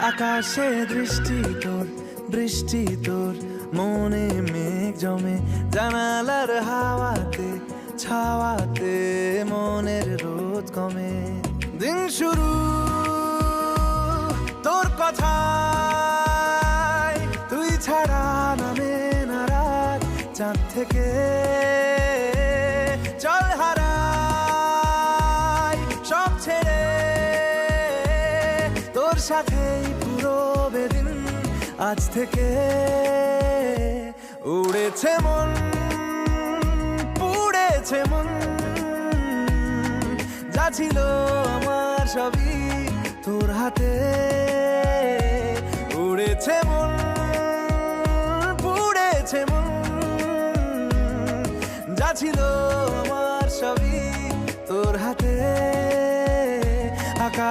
আকাশে দৃষ্টি তোর, বৃষ্টি তোর, মনে মেঘ জমে, জানালার হাওয়াতে ছাওয়াতে মনের রোদ কমে। দিন শুরু তোর কথায়, তুই ছাড়া নামে না রাত, চাঁদ থেকে চল হারাই সব ছেড়ে, তোর সাথেই পুরো বেদিন আজ থেকে। উড়েছে মন, পুড়েছে মন, যা ছিল আমার সবই তোর হাতে। উড়েছে মন, পুড়েছে মন, যা ছিল আমার সবই তোর হাতে।